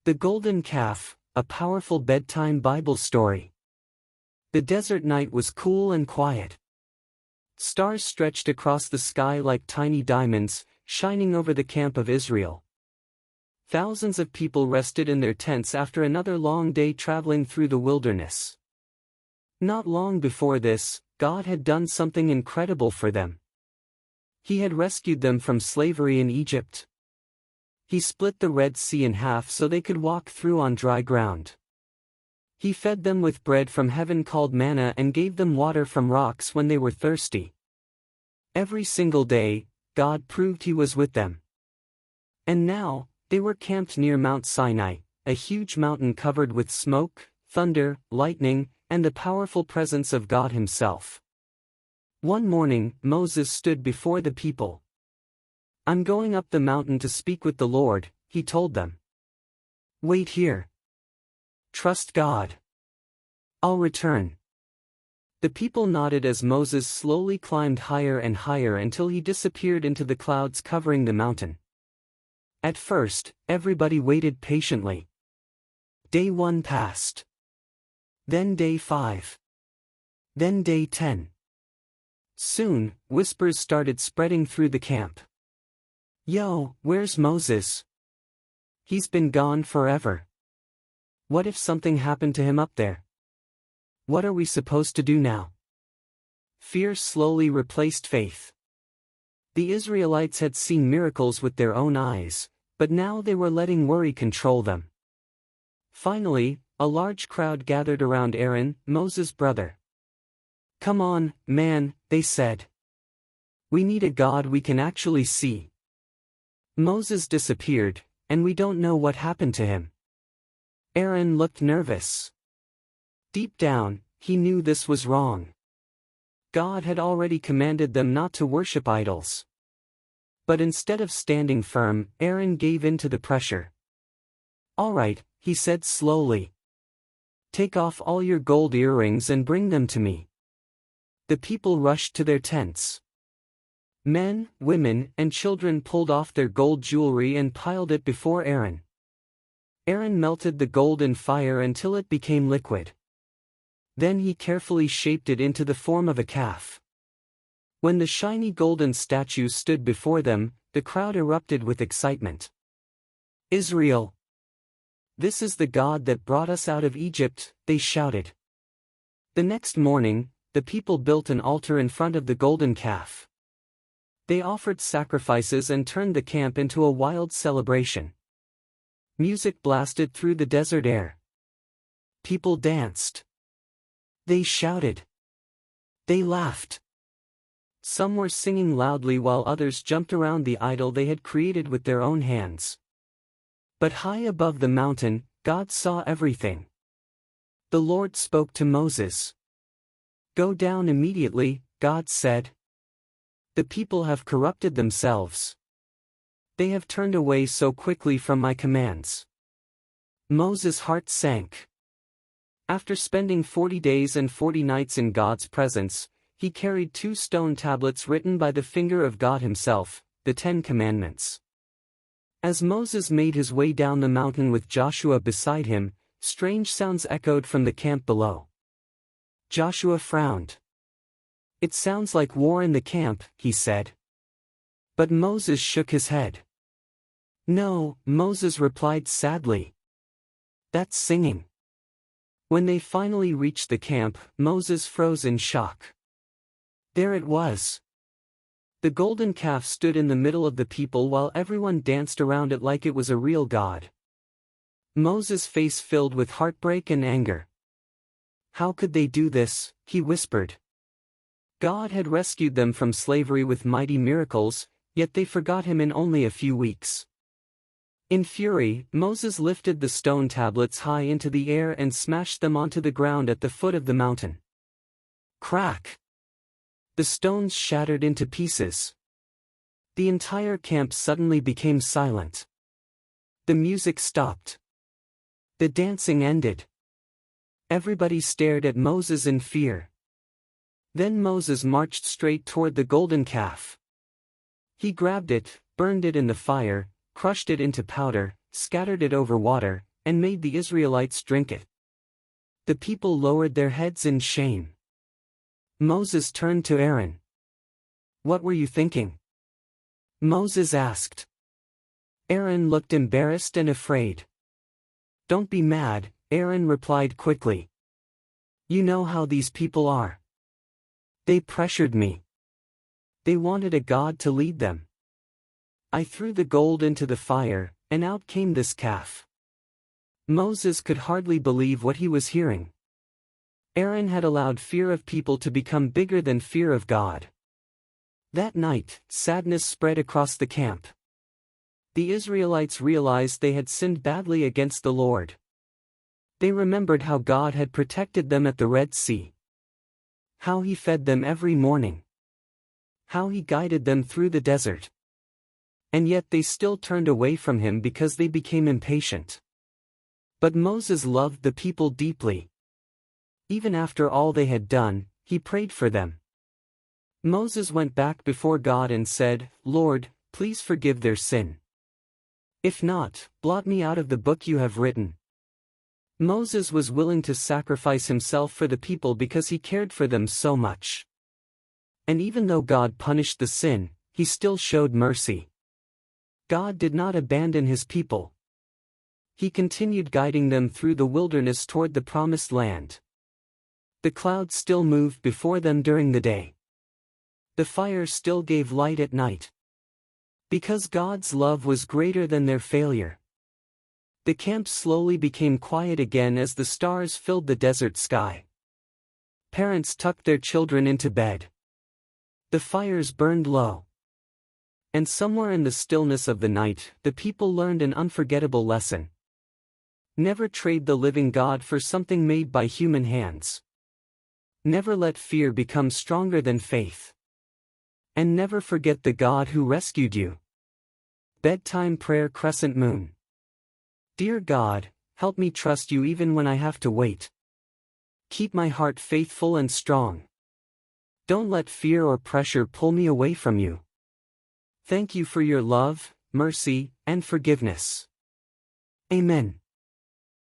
The Golden Calf, a powerful bedtime Bible story. The desert night was cool and quiet. Stars stretched across the sky like tiny diamonds, shining over the camp of Israel. Thousands of people rested in their tents after another long day traveling through the wilderness. Not long before this, God had done something incredible for them. He had rescued them from slavery in Egypt. He split the Red Sea in half so they could walk through on dry ground. He fed them with bread from heaven called manna and gave them water from rocks when they were thirsty. Every single day, God proved He was with them. And now, they were camped near Mount Sinai, a huge mountain covered with smoke, thunder, lightning, and the powerful presence of God Himself. One morning, Moses stood before the people. "I'm going up the mountain to speak with the Lord," he told them. "Wait here. Trust God. I'll return." The people nodded as Moses slowly climbed higher and higher until he disappeared into the clouds covering the mountain. At first, everybody waited patiently. Day 1 passed. Then day 5. Then day 10. Soon, whispers started spreading through the camp. "Yo, where's Moses? He's been gone forever. What if something happened to him up there? What are we supposed to do now?" Fear slowly replaced faith. The Israelites had seen miracles with their own eyes, but now they were letting worry control them. Finally, a large crowd gathered around Aaron, Moses' brother. "Come on, man," they said. "We need a God we can actually see. Moses disappeared, and we don't know what happened to him." Aaron looked nervous. Deep down, he knew this was wrong. God had already commanded them not to worship idols. But instead of standing firm, Aaron gave in to the pressure. "All right," he said slowly. "Take off all your gold earrings and bring them to me." The people rushed to their tents. Men, women, and children pulled off their gold jewelry and piled it before Aaron. Aaron melted the gold in fire until it became liquid. Then he carefully shaped it into the form of a calf. When the shiny golden statue stood before them, the crowd erupted with excitement. "Israel! This is the God that brought us out of Egypt," they shouted. The next morning, the people built an altar in front of the golden calf. They offered sacrifices and turned the camp into a wild celebration. Music blasted through the desert air. People danced. They shouted. They laughed. Some were singing loudly while others jumped around the idol they had created with their own hands. But high above the mountain, God saw everything. The Lord spoke to Moses. "Go down immediately," God said. "The people have corrupted themselves. They have turned away so quickly from my commands." Moses' heart sank. After spending 40 days and 40 nights in God's presence, he carried 2 stone tablets written by the finger of God Himself, the 10 Commandments. As Moses made his way down the mountain with Joshua beside him, strange sounds echoed from the camp below. Joshua frowned. "It sounds like war in the camp," he said. But Moses shook his head. "No," Moses replied sadly. "That's singing." When they finally reached the camp, Moses froze in shock. There it was. The golden calf stood in the middle of the people while everyone danced around it like it was a real god. Moses' face filled with heartbreak and anger. "How could they do this?" he whispered. God had rescued them from slavery with mighty miracles, yet they forgot Him in only a few weeks. In fury, Moses lifted the stone tablets high into the air and smashed them onto the ground at the foot of the mountain. Crack! The stones shattered into pieces. The entire camp suddenly became silent. The music stopped. The dancing ended. Everybody stared at Moses in fear. Then Moses marched straight toward the golden calf. He grabbed it, burned it in the fire, crushed it into powder, scattered it over water, and made the Israelites drink it. The people lowered their heads in shame. Moses turned to Aaron. "What were you thinking?" Moses asked. Aaron looked embarrassed and afraid. "Don't be mad," Aaron replied quickly. "You know how these people are. They pressured me. They wanted a god to lead them. I threw the gold into the fire, and out came this calf." Moses could hardly believe what he was hearing. Aaron had allowed fear of people to become bigger than fear of God. That night, sadness spread across the camp. The Israelites realized they had sinned badly against the Lord. They remembered how God had protected them at the Red Sea. How he fed them every morning. How he guided them through the desert. And yet they still turned away from him because they became impatient. But Moses loved the people deeply. Even after all they had done, he prayed for them. Moses went back before God and said, "Lord, please forgive their sin. If not, blot me out of the book you have written." Moses was willing to sacrifice himself for the people because he cared for them so much. And even though God punished the sin, he still showed mercy. God did not abandon his people. He continued guiding them through the wilderness toward the promised land. The cloud still moved before them during the day. The fire still gave light at night. Because God's love was greater than their failure. The camp slowly became quiet again as the stars filled the desert sky. Parents tucked their children into bed. The fires burned low. And somewhere in the stillness of the night, the people learned an unforgettable lesson. Never trade the living God for something made by human hands. Never let fear become stronger than faith. And never forget the God who rescued you. Bedtime Prayer Crescent Moon. Dear God, help me trust you even when I have to wait. Keep my heart faithful and strong. Don't let fear or pressure pull me away from you. Thank you for your love, mercy, and forgiveness. Amen.